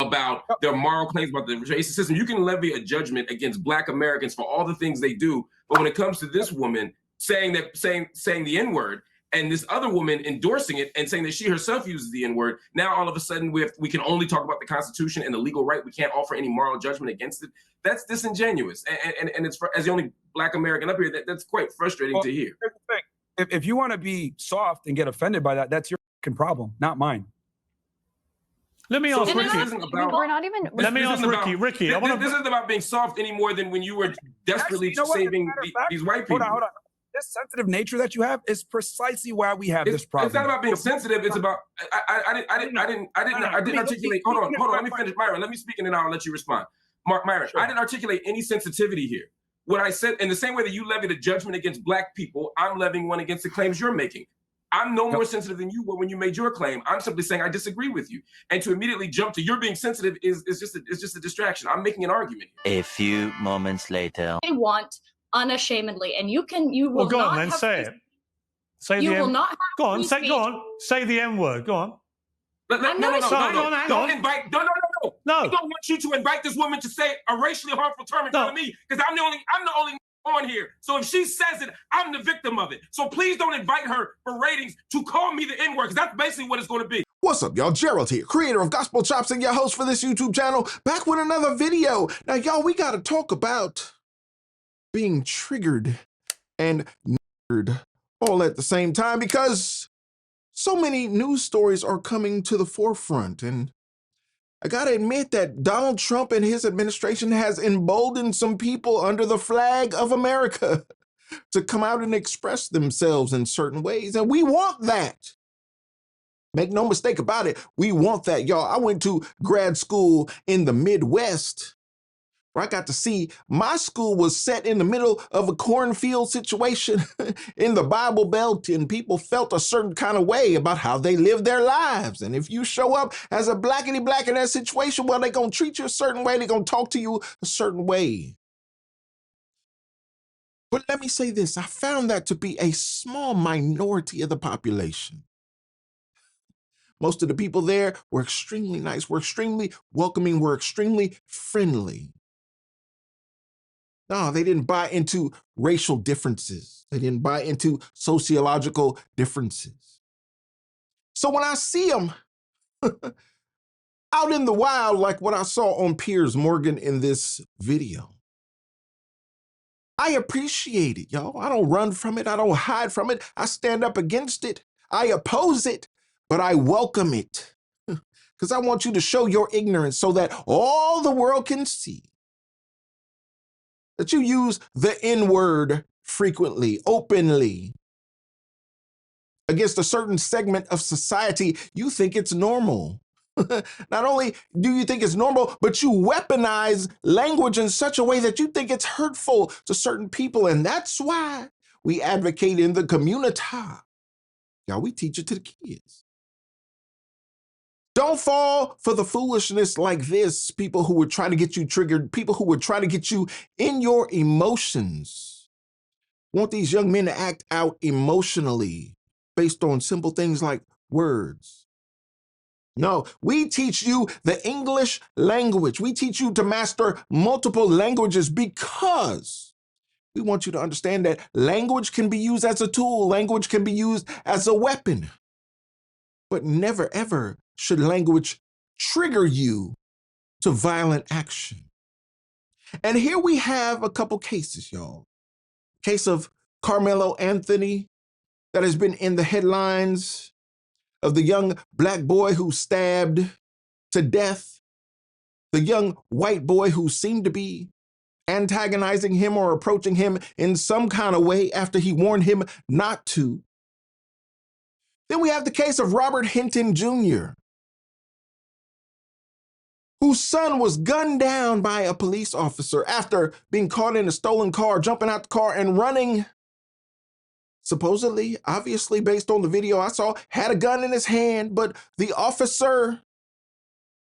about their moral claims about the racist system. You can levy a judgment against Black Americans for all the things they do, but when it comes to this woman saying the N-word, and this other woman endorsing it and saying that she herself uses the N-word, now all of a sudden we can only talk about the Constitution and the legal right. We can't offer any moral judgment against it. That's disingenuous, and it's as the only Black American up here, that's quite frustrating to hear. Here's the thing. If you want to be soft and get offended by that, that's your problem, not mine. Let me ask Ricky. We're not even. Let me ask Ricky. Ricky, this isn't about being soft any more than when you were desperately saving these white people. Hold on. This sensitive nature that you have is precisely why we have this problem. It's not about being sensitive. It's about I didn't articulate. Hold on. Let me finish, Myron. Let me speak and then I'll let you respond. Myron, sure. I didn't articulate any sensitivity here. What I said, in the same way that you levied a judgment against Black people, I'm levying one against the claims you're making. I'm no more sensitive than you were when you made your claim. I'm simply saying I disagree with you. And to immediately jump to you're being sensitive is just a distraction. I'm making an argument here. A few moments later. They want unashamedly, and you will go not on then, have say it. Say you the will M. not have Go on, free go on. Say the M word. Go on. No. Hang on. I don't want you to invite this woman to say a racially harmful term in front of me, because I'm the only on here. So if she says it, I'm the victim of it. So please don't invite her for ratings to call me the N-word, because that's basically what it's going to be. What's up, y'all? Gerald here, creator of Gospel Chops and your host for this YouTube channel, back with another video. Now, y'all, we got to talk about being triggered and nerd all at the same time, because so many news stories are coming to the forefront, and I gotta admit that Donald Trump and his administration has emboldened some people under the flag of America to come out and express themselves in certain ways, and we want that. Make no mistake about it, we want that, y'all. I went to grad school in the Midwest, where I got to see my school was set in the middle of a cornfield situation in the Bible Belt, and people felt a certain kind of way about how they live their lives. And if you show up as a blackity black in that situation, well, they're going to treat you a certain way. They're going to talk to you a certain way. But let me say this. I found that to be a small minority of the population. Most of the people there were extremely nice, were extremely welcoming, were extremely friendly. No, they didn't buy into racial differences. They didn't buy into sociological differences. So when I see them out in the wild, like what I saw on Piers Morgan in this video, I appreciate it, y'all. I don't run from it. I don't hide from it. I stand up against it. I oppose it, but I welcome it, because I want you to show your ignorance so that all the world can see that you use the N-word frequently, openly, against a certain segment of society. You think it's normal. Not only do you think it's normal, but you weaponize language in such a way that you think it's hurtful to certain people. And that's why we advocate in the community. Y'all, we teach it to the kids. Don't fall for the foolishness like this, people who would try to get you triggered, people who would try to get you in your emotions. Want these young men to act out emotionally based on simple things like words. No, we teach you the English language. We teach you to master multiple languages because we want you to understand that language can be used as a tool. Language can be used as a weapon. But never, ever should language trigger you to violent action. And here we have a couple cases, y'all. Case of Carmelo Anthony that has been in the headlines, of the young Black boy who stabbed to death, the young white boy who seemed to be antagonizing him or approaching him in some kind of way after he warned him not to. Then we have the case of Robert Hinton Jr., whose son was gunned down by a police officer after being caught in a stolen car, jumping out the car and running. Supposedly, obviously based on the video I saw, had a gun in his hand, but the officer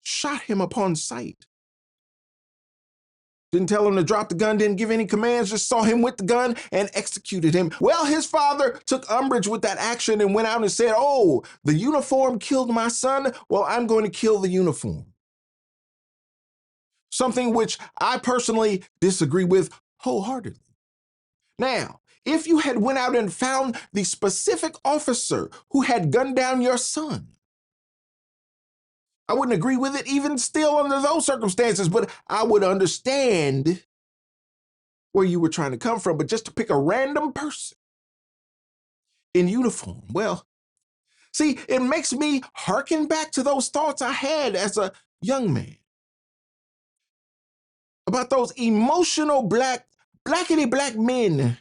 shot him upon sight. Didn't tell him to drop the gun, didn't give any commands, just saw him with the gun and executed him. Well, his father took umbrage with that action and went out and said, oh, the uniform killed my son. Well, I'm going to kill the uniform. something which I personally disagree with wholeheartedly. Now, if you had went out and found the specific officer who had gunned down your son, I wouldn't agree with it even still under those circumstances, but I would understand where you were trying to come from. But just to pick a random person in uniform, well, see, it makes me hearken back to those thoughts I had as a young man about those emotional blackity black men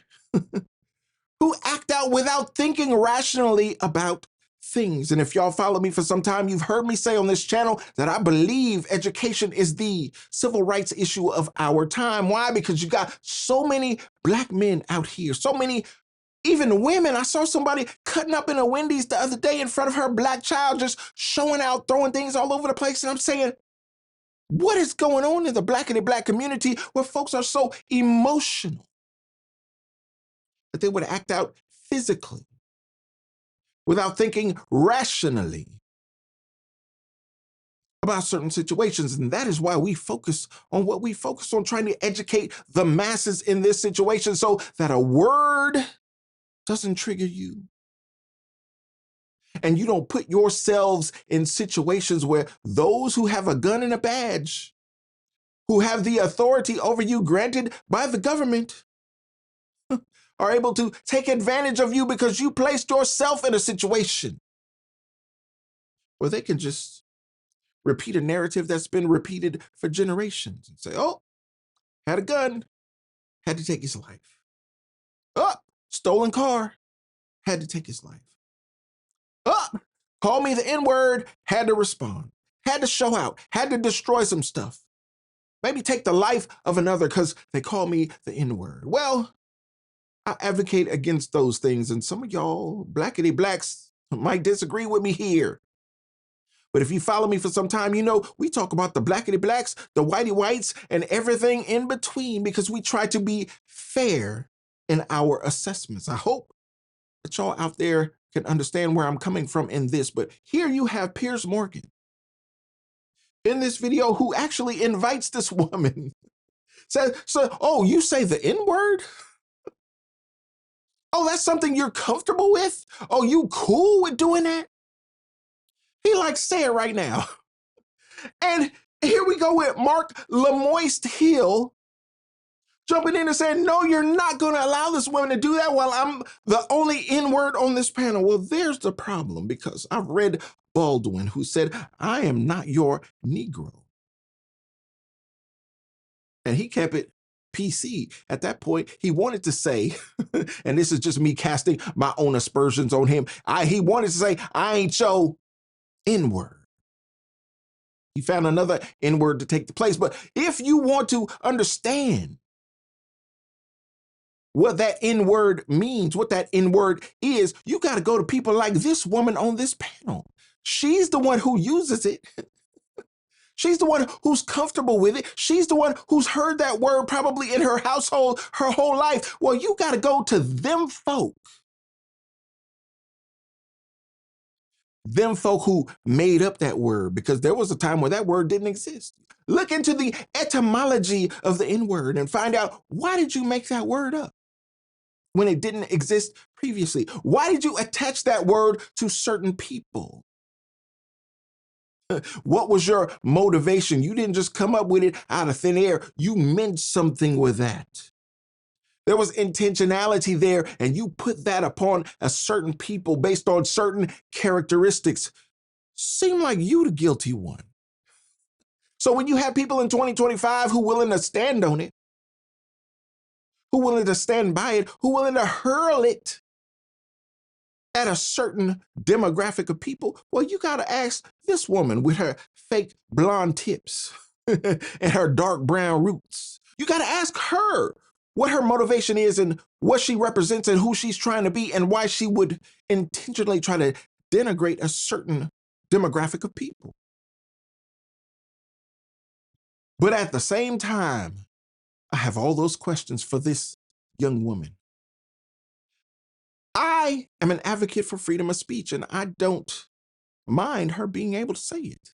who act out without thinking rationally about things. And if y'all follow me for some time, you've heard me say on this channel that I believe education is the civil rights issue of our time. Why? Because you got so many black men out here, so many, even women. I saw somebody cutting up in a Wendy's the other day in front of her black child, just showing out, throwing things all over the place. And I'm saying, what is going on in the blackity black community where folks are so emotional that they would act out physically without thinking rationally about certain situations? And that is why we focus on what we focus on, trying to educate the masses in this situation so that a word doesn't trigger you. And you don't put yourselves in situations where those who have a gun and a badge, who have the authority over you granted by the government, are able to take advantage of you because you placed yourself in a situation where they can just repeat a narrative that's been repeated for generations and say, oh, had a gun, had to take his life. Oh, stolen car, had to take his life. Oh, call me the N-word, had to respond, had to show out, had to destroy some stuff. Maybe take the life of another because they call me the N-word. Well, I advocate against those things, and some of y'all blackity blacks might disagree with me here. But if you follow me for some time, you know we talk about the blackity blacks, the whitey whites, and everything in between because we try to be fair in our assessments. I hope that y'all out there can understand where I'm coming from in this. But here you have Piers Morgan in this video who actually invites this woman. Says, so, oh, you say the N-word? Oh, that's something you're comfortable with? Oh, you cool with doing that? He like, say it right now. And here we go with Mark Lamoist Hill jumping in and saying, no, you're not going to allow this woman to do that while I'm the only N-word on this panel. Well, there's the problem, because I've read Baldwin, who said, I am not your Negro. And he kept it PC. At that point, he wanted to say, and this is just me casting my own aspersions on him, he wanted to say, I ain't your N-word. He found another N-word to take the place. But if you want to understand what that N-word means, what that N-word is, you got to go to people like this woman on this panel. She's the one who uses it. She's the one who's comfortable with it. She's the one who's heard that word probably in her household her whole life. Well, you got to go to them folk who made up that word, because there was a time where that word didn't exist. Look into the etymology of the N-word and find out, why did you make that word up when it didn't exist previously? Why did you attach that word to certain people? What was your motivation? You didn't just come up with it out of thin air. You meant something with that. There was intentionality there, and you put that upon a certain people based on certain characteristics. Seem like you the guilty one. So when you have people in 2025 who willing to stand on it, who willing to stand by it, who willing to hurl it at a certain demographic of people, well, you got to ask this woman with her fake blonde tips and her dark brown roots. You got to ask her what her motivation is and what she represents and who she's trying to be and why she would intentionally try to denigrate a certain demographic of people. But at the same time, I have all those questions for this young woman. I am an advocate for freedom of speech, and I don't mind her being able to say it.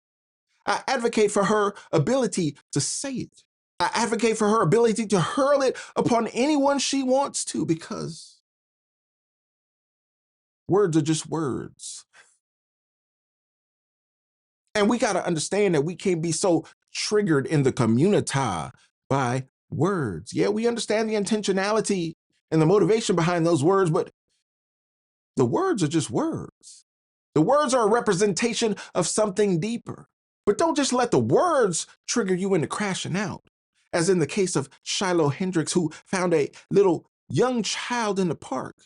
I advocate for her ability to say it. I advocate for her ability to hurl it upon anyone she wants to, because words are just words. And we got to understand that we can't be so triggered in the community by words. Yeah, we understand the intentionality and the motivation behind those words, but the words are just words. The words are a representation of something deeper. But don't just let the words trigger you into crashing out, as in the case of Shiloh Hendricks, who found a little young child in the park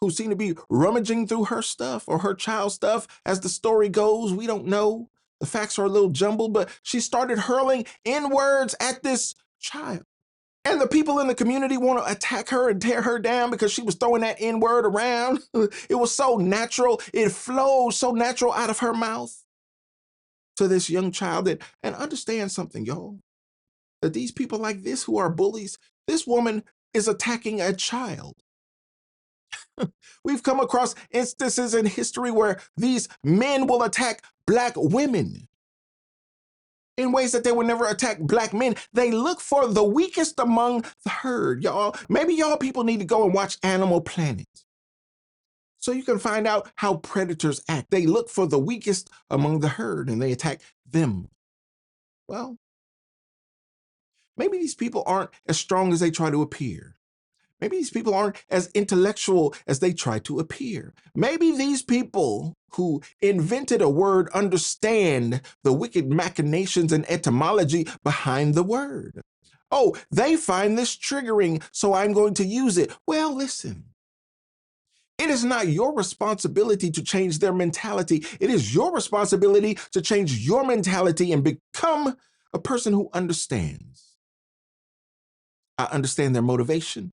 who seemed to be rummaging through her stuff, or her child's stuff. As the story goes, we don't know. The facts are a little jumbled, but she started hurling N-words at this child. And the people in the community want to attack her and tear her down because she was throwing that N-word around. It was so natural. It flowed so natural out of her mouth to this young child. And understand something, y'all, that these people like this who are bullies, this woman is attacking a child. We've come across instances in history where these men will attack Black women in ways that they would never attack Black men. They look for the weakest among the herd, y'all. Maybe y'all people need to go and watch Animal Planet so you can find out how predators act. They look for the weakest among the herd and they attack them. Well, maybe these people aren't as strong as they try to appear. Maybe these people aren't as intellectual as they try to appear. Maybe these people who invented a word understand the wicked machinations and etymology behind the word. Oh, they find this triggering, so I'm going to use it. Well, listen. It is not your responsibility to change their mentality. It is your responsibility to change your mentality and become a person who understands. I understand their motivation.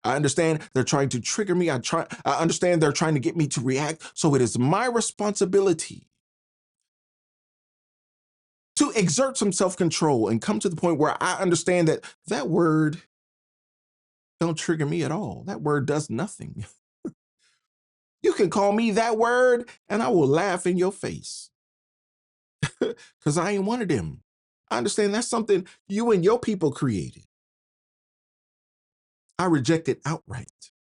I understand they're trying to trigger me. I understand they're trying to get me to react. So it is my responsibility to exert some self-control and come to the point where I understand that that word don't trigger me at all. That word does nothing. You can call me that word and I will laugh in your face because I ain't one of them. I understand that's something you and your people created. I reject it outright.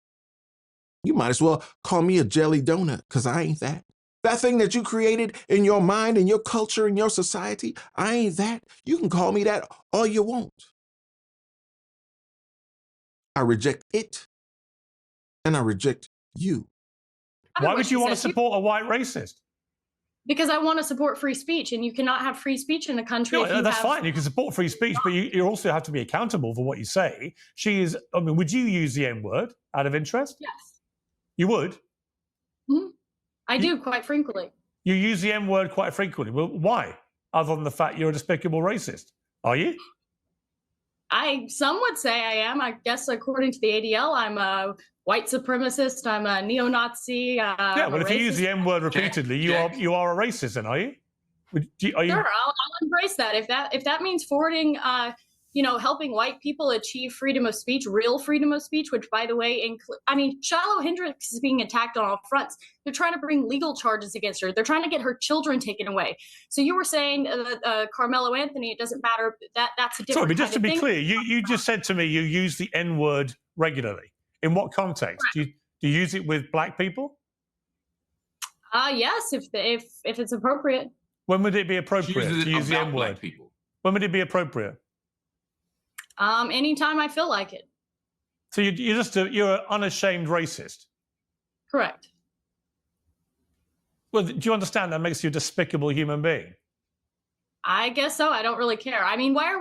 You might as well call me a jelly donut because I ain't that. That thing that you created in your mind, in your culture, in your society, I ain't that. You can call me that all you want. I reject it and I reject you. Why would you want to support a white racist? Because I want to support free speech, and you cannot have free speech in a country. No, that's fine. You can support free speech, but you also have to be accountable for what you say. Would you use the N-word out of interest? Yes. You would? Mm-hmm. I do, quite frequently. You use the N-word quite frequently. Well, why? Other than the fact you're a despicable racist. Are you? Some would say I am. I guess according to the ADL, I'm a white supremacist. I'm a neo-Nazi. Yeah, well, if you use the N-word repeatedly, you are a racist, then, are you? Sure, I'll embrace that. If that means forwarding, helping white people achieve freedom of speech, real freedom of speech, which, by the way, Shiloh Hendricks is being attacked on all fronts. They're trying to bring legal charges against her. They're trying to get her children taken away. So you were saying Carmelo Anthony, it doesn't matter. That's a different. Sorry, but just to be thing. clear, you just said to me you use the N-word regularly. In what context? Do you use it with Black people? Yes, if it's appropriate. When would it be appropriate to use the N-word? When would it be appropriate? Anytime I feel like it. So you're an unashamed racist. Correct. Well, do you understand that makes you a despicable human being? I guess so. I don't really care. I mean, why are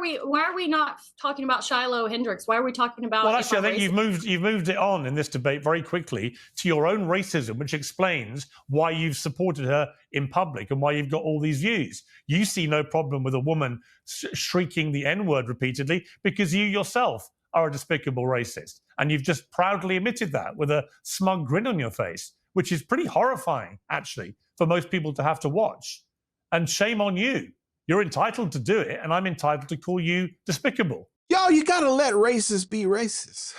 we not talking about Shiloh Hendricks? Why are we talking about? Well, actually, I think you've moved it on in this debate very quickly to your own racism, which explains why you've supported her in public and why you've got all these views. You see no problem with a woman shrieking the N-word repeatedly because you yourself are a despicable racist, and you've just proudly admitted that with a smug grin on your face, which is pretty horrifying, actually, for most people to have to watch. And shame on you. You're entitled to do it, and I'm entitled to call you despicable. Yo, you gotta let racists be racist.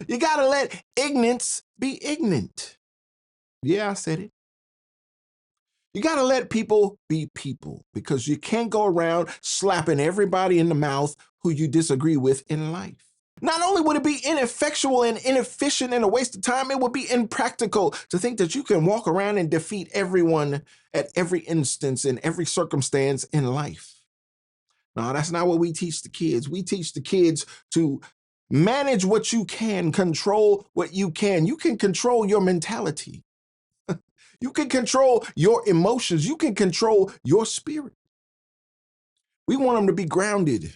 You gotta let ignorance be ignorant. Yeah, I said it. You got to let people be people, because you can't go around slapping everybody in the mouth who you disagree with in life. Not only would it be ineffectual and inefficient and a waste of time, it would be impractical to think that you can walk around and defeat everyone at every instance in every circumstance in life. No, that's not what we teach the kids. We teach the kids to manage what you can, control what you can. You can control your mentality. You can control your emotions. You can control your spirit. We want them to be grounded,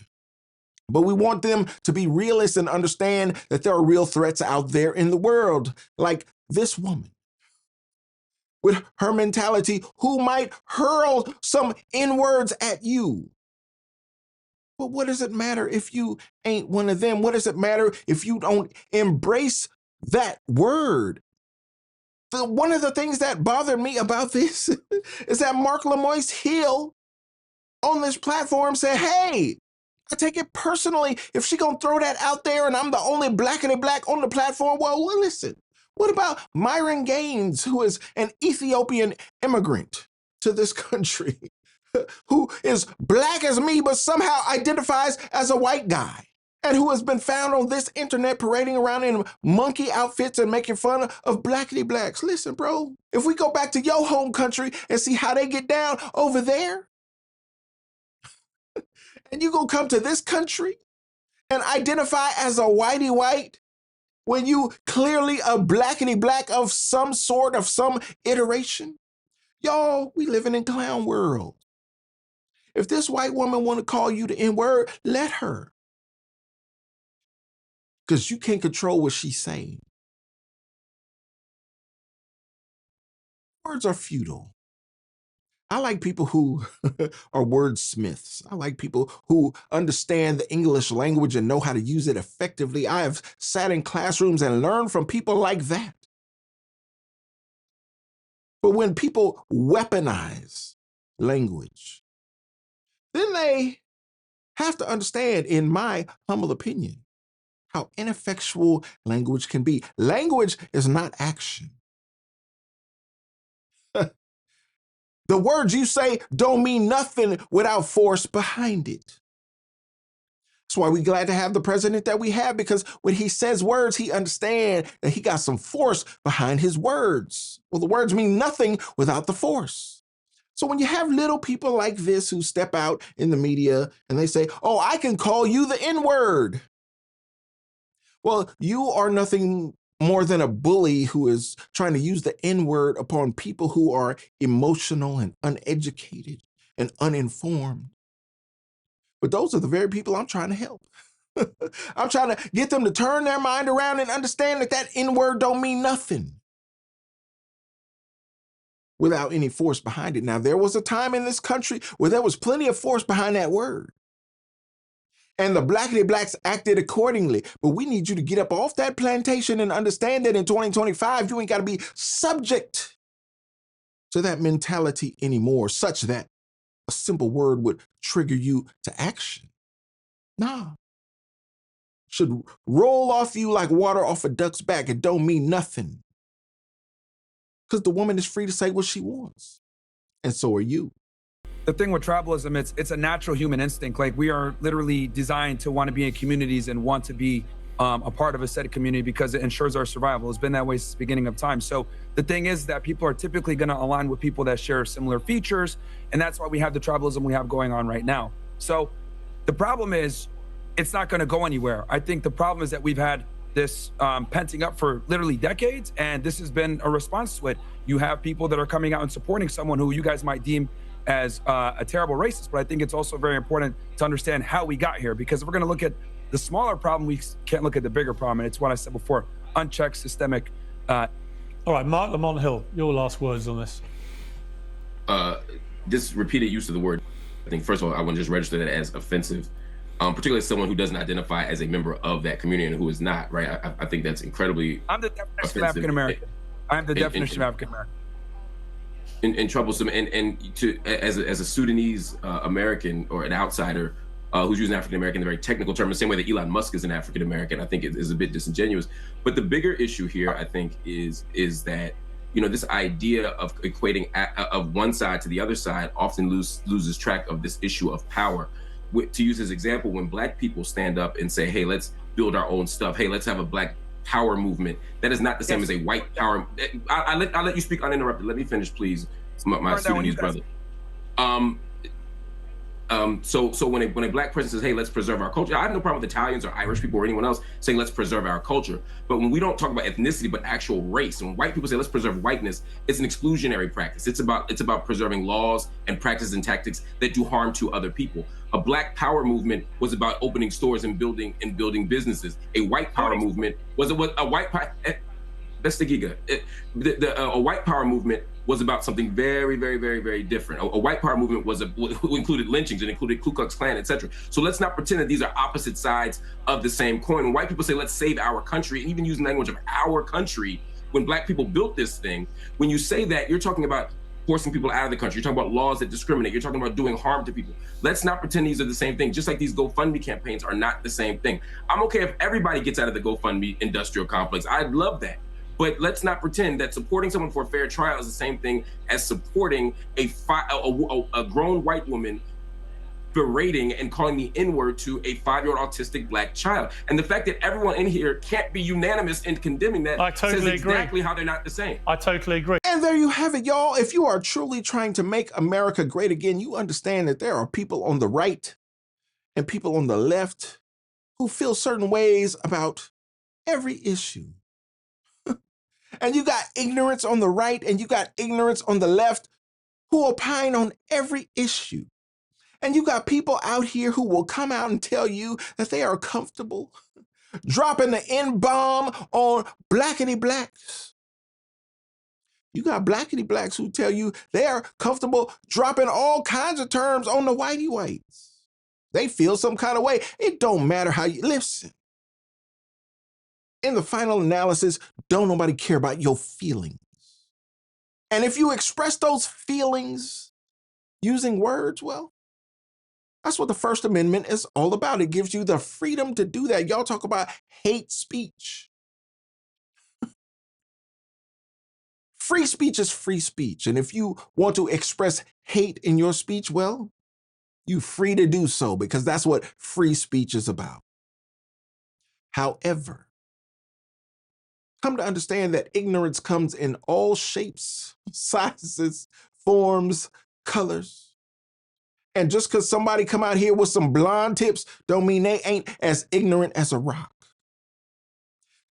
but we want them to be realists and understand that there are real threats out there in the world, like this woman with her mentality who might hurl some N-words at you. But what does it matter if you ain't one of them? What does it matter if you don't embrace that word? One of the things that bothered me about this is that Mark Lamoise Hill on this platform said, hey, I take it personally if she gonna throw that out there and I'm the only blackity black on the platform. Well, listen, what about Myron Gaines, who is an Ethiopian immigrant to this country, who is black as me, but somehow identifies as a white guy, and who has been found on this internet parading around in monkey outfits and making fun of blackity blacks? Listen, bro, if we go back to your home country and see how they get down over there, and you gonna come to this country and identify as a whitey white when you clearly a blackity black of some sort, of some iteration? Y'all, we living in clown world. If this white woman want to call you the N-word, let her. Because you can't control what she's saying. Words are futile. I like people who are wordsmiths. I like people who understand the English language and know how to use it effectively. I have sat in classrooms and learned from people like that. But when people weaponize language, then they have to understand, in my humble opinion, how ineffectual language can be. Language is not action. The words you say don't mean nothing without force behind it. That's why we're glad to have the president that we have, because when he says words, he understands that he got some force behind his words. Well, the words mean nothing without the force. So when you have little people like this who step out in the media and they say, oh, I can call you the N-word. Well, you are nothing more than a bully who is trying to use the N-word upon people who are emotional and uneducated and uninformed. But those are the very people I'm trying to help. I'm trying to get them to turn their mind around and understand that that N-word don't mean nothing without any force behind it. Now, there was a time in this country where there was plenty of force behind that word, and the blackity blacks acted accordingly. But we need you to get up off that plantation and understand that in 2025, you ain't got to be subject to that mentality anymore, such that a simple word would trigger you to action. Nah. Should roll off you like water off a duck's back. It don't mean nothing. Because the woman is free to say what she wants. And so are you. The thing with tribalism, it's a natural human instinct. Like, we are literally designed to want to be in communities and want to be a part of a set of community because it ensures our survival. It's been that way since the beginning of time. So the thing is that people are typically going to align with people that share similar features. And that's why we have the tribalism we have going on right now. So the problem is, it's not going to go anywhere. I think the problem is that we've had this penting up for literally decades, and this has been a response to it. You have people that are coming out and supporting someone who you guys might deem as a terrible racist, but I think it's also very important to understand how we got here, because if we're going to look at the smaller problem, we can't look at the bigger problem. And it's what I said before: unchecked systemic. All right, Mark Lamont Hill, your last words on this. This repeated use of the word, I think, first of all, I want to just register that as offensive, particularly as someone who doesn't identify as a member of that community and who is not, right? I think that's incredibly I'm the definition of African American. I'm the definition of African American. And troublesome, and to as a Sudanese American or an outsider who's using African American in a very technical term, the same way that Elon Musk is an African American, I think it is a bit disingenuous. But the bigger issue here, I think, is that this idea of equating of one side to the other side often loses track of this issue of power. To use his example, when Black people stand up and say, hey, let's build our own stuff, hey, let's have a Black power movement, that is not the same as a white power. I'll let you speak uninterrupted. Let me finish, please, my Sudanese brother. So when a Black person says, hey, let's preserve our culture, I have no problem with Italians or Irish people or anyone else saying let's preserve our culture. But when we don't talk about ethnicity, but actual race, and when white people say let's preserve whiteness, it's an exclusionary practice. It's about preserving laws and practices and tactics that do harm to other people. A Black power movement was about opening stores and building businesses. A white power movement was a white power. That's the giga. A white power movement was about something very, very, very, very different. A white power movement included lynchings and included Ku Klux Klan, etc. So let's not pretend that these are opposite sides of the same coin. When white people say, let's save our country, and even using the language of our country, when Black people built this thing, when you say that, you're talking about forcing people out of the country. You're talking about laws that discriminate. You're talking about doing harm to people. Let's not pretend these are the same thing, just like these GoFundMe campaigns are not the same thing. I'm okay if everybody gets out of the GoFundMe industrial complex. I'd love that. But let's not pretend that supporting someone for a fair trial is the same thing as supporting a grown white woman berating and calling the N-word to a 5-year-old autistic Black child. And the fact that everyone in here can't be unanimous in condemning that says exactly how they're not the same. I totally agree. And there you have it, y'all. If you are truly trying to make America great again, you understand that there are people on the right and people on the left who feel certain ways about every issue. And you got ignorance on the right and you got ignorance on the left who opine on every issue. And you got people out here who will come out and tell you that they are comfortable dropping the N-bomb on blackity blacks. You got blackity blacks who tell you they are comfortable dropping all kinds of terms on the whitey whites. They feel some kind of way. It don't matter how you listen. In the final analysis, don't nobody care about your feelings. And if you express those feelings using words, well, that's what the First Amendment is all about. It gives you the freedom to do that. Y'all talk about hate speech. Free speech is free speech. And if you want to express hate in your speech, well, you're free to do so because that's what free speech is about. However, come to understand that ignorance comes in all shapes, sizes, forms, colors. And just because somebody come out here with some blonde tips don't mean they ain't as ignorant as a rock.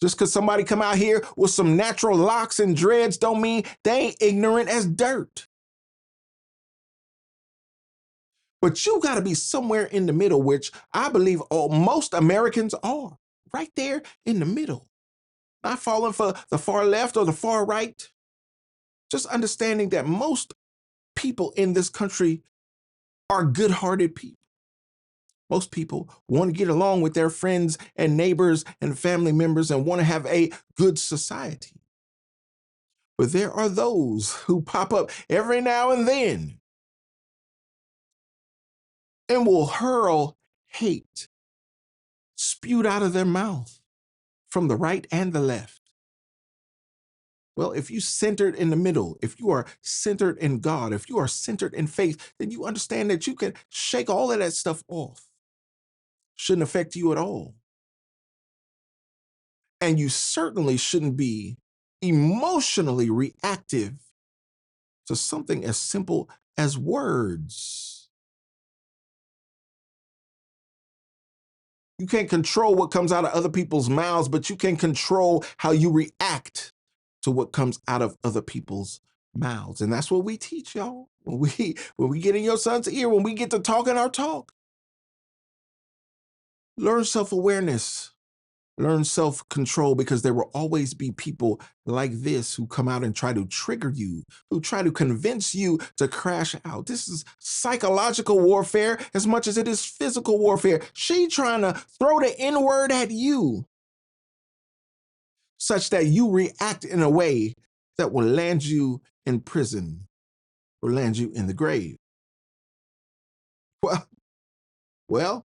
Just because somebody come out here with some natural locks and dreads don't mean they ain't ignorant as dirt. But you got to be somewhere in the middle, which I believe most Americans are, right there in the middle. Not falling for the far left or the far right. Just understanding that most people in this country are good-hearted people. Most people want to get along with their friends and neighbors and family members and want to have a good society. But there are those who pop up every now and then and will hurl hate spewed out of their mouth from the right and the left. Well, if you centered in the middle, if you are centered in God, if you are centered in faith, then you understand that you can shake all of that stuff off. Shouldn't affect you at all. And you certainly shouldn't be emotionally reactive to something as simple as words. You can't control what comes out of other people's mouths, but you can control how you react to what comes out of other people's mouths. And that's what we teach y'all. When we get in your son's ear, when we get to talking our talk. Learn self-awareness. Learn self-control, because there will always be people like this who come out and try to trigger you, who try to convince you to crash out. This is psychological warfare as much as it is physical warfare. She trying to throw the N-word at you such that you react in a way that will land you in prison or land you in the grave. Well,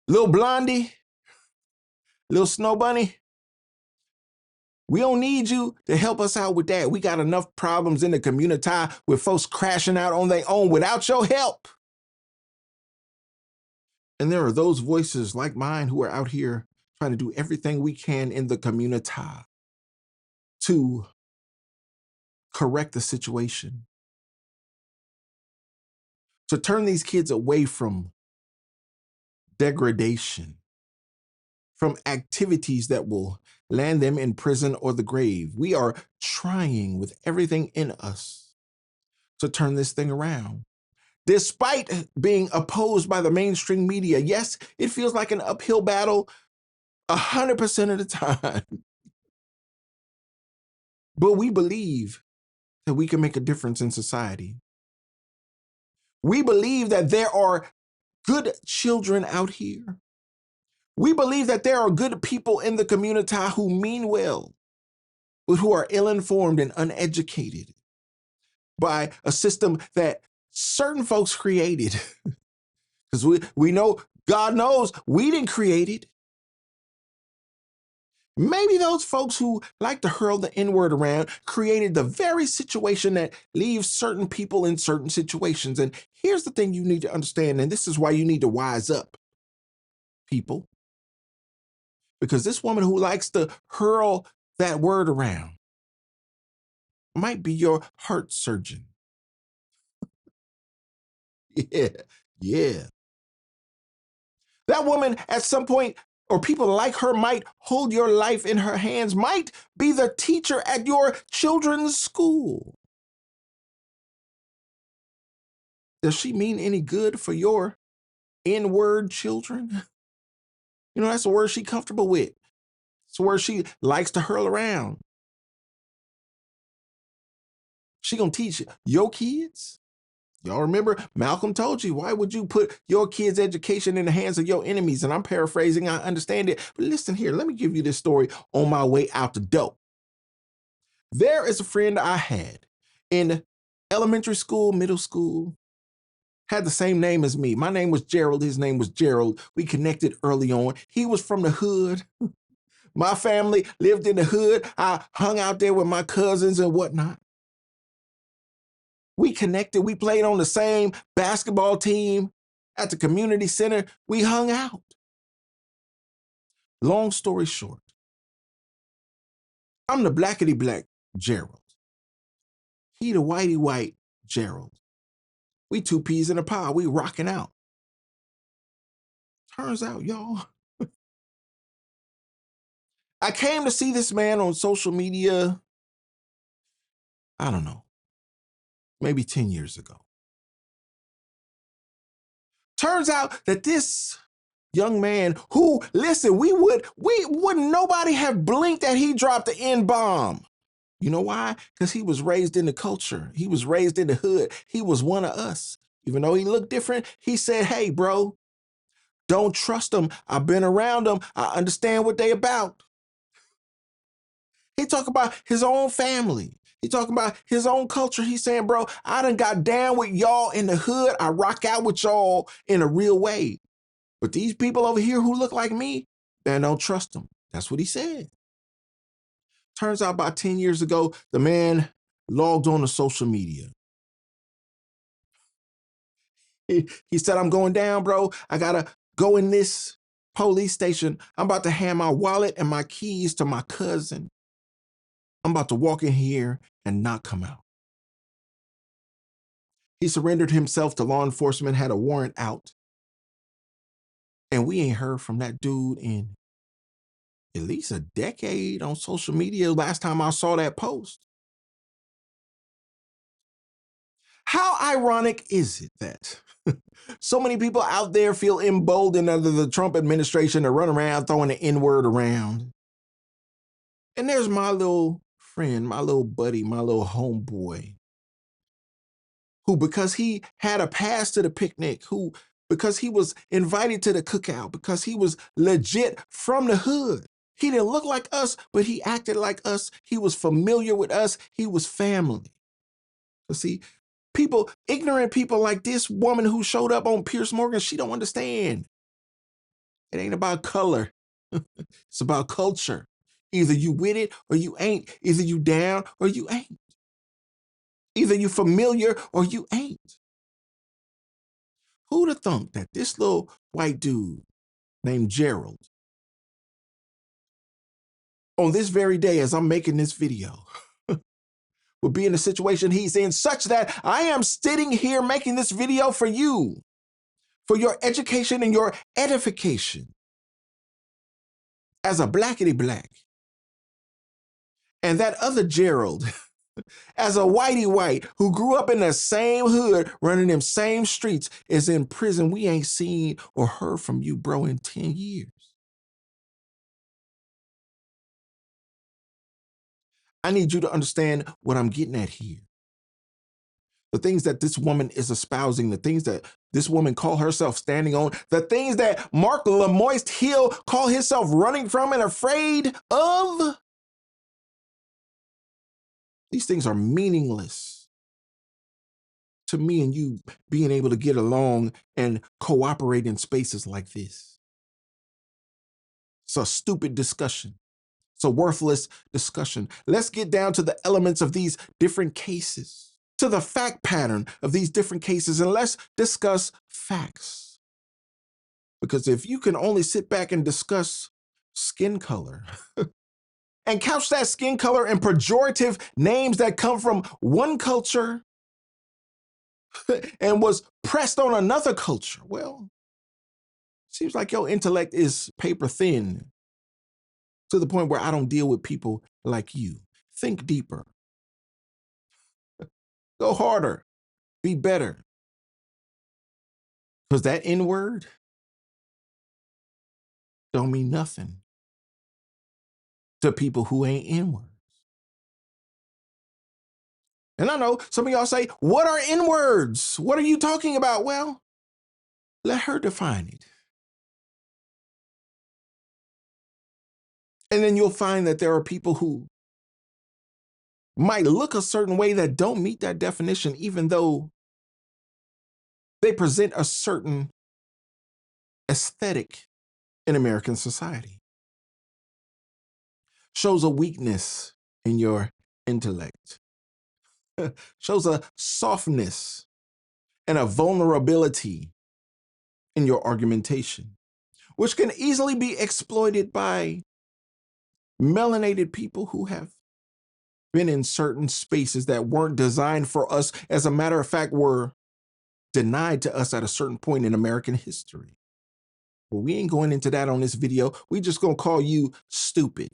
little blondie, little snow bunny, We don't need you to help us out with that. We got enough problems in the community with folks crashing out on their own without your help. And there are those voices like mine who are out here trying to do everything we can in the community to correct the situation, to turn these kids away from degradation, from activities that will land them in prison or the grave. We are trying with everything in us to turn this thing around. Despite being opposed by the mainstream media, yes, it feels like an uphill battle 100% of the time. But we believe that we can make a difference in society. We believe that there are good children out here. We believe that there are good people in the community who mean well, but who are ill-informed and uneducated by a system that certain folks created. Because we know, God knows, we didn't create it. Maybe those folks who like to hurl the N-word around created the very situation that leaves certain people in certain situations. And here's the thing you need to understand, and this is why you need to wise up, people. Because this woman who likes to hurl that word around might be your heart surgeon. Yeah. That woman at some point, or people like her, might hold your life in her hands, might be the teacher at your children's school. Does she mean any good for your N-word children? You know, that's a word she's comfortable with. It's a word she likes to hurl around. She gonna teach your kids? Y'all remember Malcolm told you, why would you put your kids' education in the hands of your enemies? And I'm paraphrasing, I understand it. But listen here, let me give you this story on my way out the door. There is a friend I had in elementary school, middle school, had the same name as me. My name was Gerald, his name was Gerald. We connected early on. He was from the hood. My family lived in the hood. I hung out there with my cousins and whatnot. We connected. We played on the same basketball team at the community center. We hung out. Long story short, I'm the blackety black Gerald. He the whitey white Gerald. We two peas in a pod. We rocking out. Turns out, y'all, I came to see this man on social media, I don't know, maybe 10 years ago. Turns out that this young man who, listen, we wouldn't nobody have blinked that he dropped the N-bomb. You know why? Because he was raised in the culture. He was raised in the hood. He was one of us. Even though he looked different, he said, hey, bro, don't trust them. I've been around them. I understand what they about. He talk about his own family. He talking about his own culture. He's saying, bro, I done got down with y'all in the hood. I rock out with y'all in a real way. But these people over here who look like me, man, don't trust them. That's what he said. Turns out about 10 years ago, the man logged on to social media. He said, I'm going down, bro. I gotta go in this police station. I'm about to hand my wallet and my keys to my cousin. I'm about to walk in here and not come out. He surrendered himself to law enforcement, had a warrant out. And we ain't heard from that dude in at least a decade on social media. Last time I saw that post. How ironic is it that so many people out there feel emboldened under the Trump administration to run around throwing the N-word around? And there's my little friend, my little buddy, my little homeboy, who, because he had a pass to the picnic, who, because he was invited to the cookout, because he was legit from the hood. He didn't look like us, but he acted like us. He was familiar with us. He was family. You see, people, ignorant people like this woman who showed up on Piers Morgan, she don't understand. It ain't about color. It's about culture. Either you with it or you ain't. Either you down or you ain't. Either you familiar or you ain't. Who'd have thunk that this little white dude named Gerald, on this very day as I'm making this video, would be in the situation he's in, such that I am sitting here making this video for you, for your education and your edification as a blackity black. And that other Gerald, as a whitey white who grew up in the same hood, running them same streets, is in prison. We ain't seen or heard from you, bro, in 10 years. I need you to understand what I'm getting at here. The things that this woman is espousing, the things that this woman call herself standing on, the things that Mark Lamoist Hill call himself running from and afraid of, these things are meaningless to me and you being able to get along and cooperate in spaces like this. It's a stupid discussion. It's a worthless discussion. Let's get down to the elements of these different cases, to the fact pattern of these different cases, and let's discuss facts. Because if you can only sit back and discuss skin color and couch that skin color in pejorative names that come from one culture and was pressed on another culture, well, seems like your intellect is paper thin to the point where I don't deal with people like you. Think deeper. Go harder. Be better. Because that N-word don't mean nothing to people who ain't N-words. And I know some of y'all say, what are N-words? What are you talking about? Well, let her define it. And then you'll find that there are people who might look a certain way that don't meet that definition, even though they present a certain aesthetic in American society. Shows a weakness in your intellect. Shows a softness and a vulnerability in your argumentation, which can easily be exploited by melanated people who have been in certain spaces that weren't designed for us. As a matter of fact, were denied to us at a certain point in American history. Well, we ain't going into that on this video. We just gonna call you stupid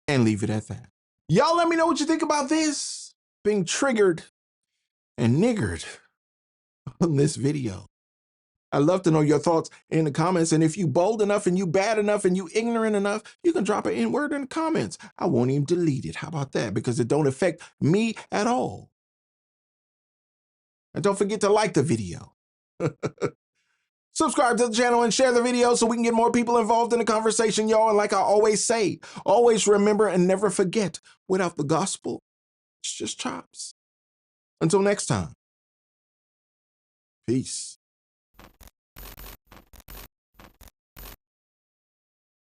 and leave it at that. Y'all let me know what you think about this, being triggered and niggered on this video. I'd love to know your thoughts in the comments. And if you bold enough and you bad enough and you ignorant enough, you can drop an N-word in the comments. I won't even delete it. How about that? Because it don't affect me at all. And don't forget to like the video. Subscribe to the channel and share the video so we can get more people involved in the conversation, y'all. And like I always say, always remember and never forget, without the gospel, it's just chops. Until next time, peace.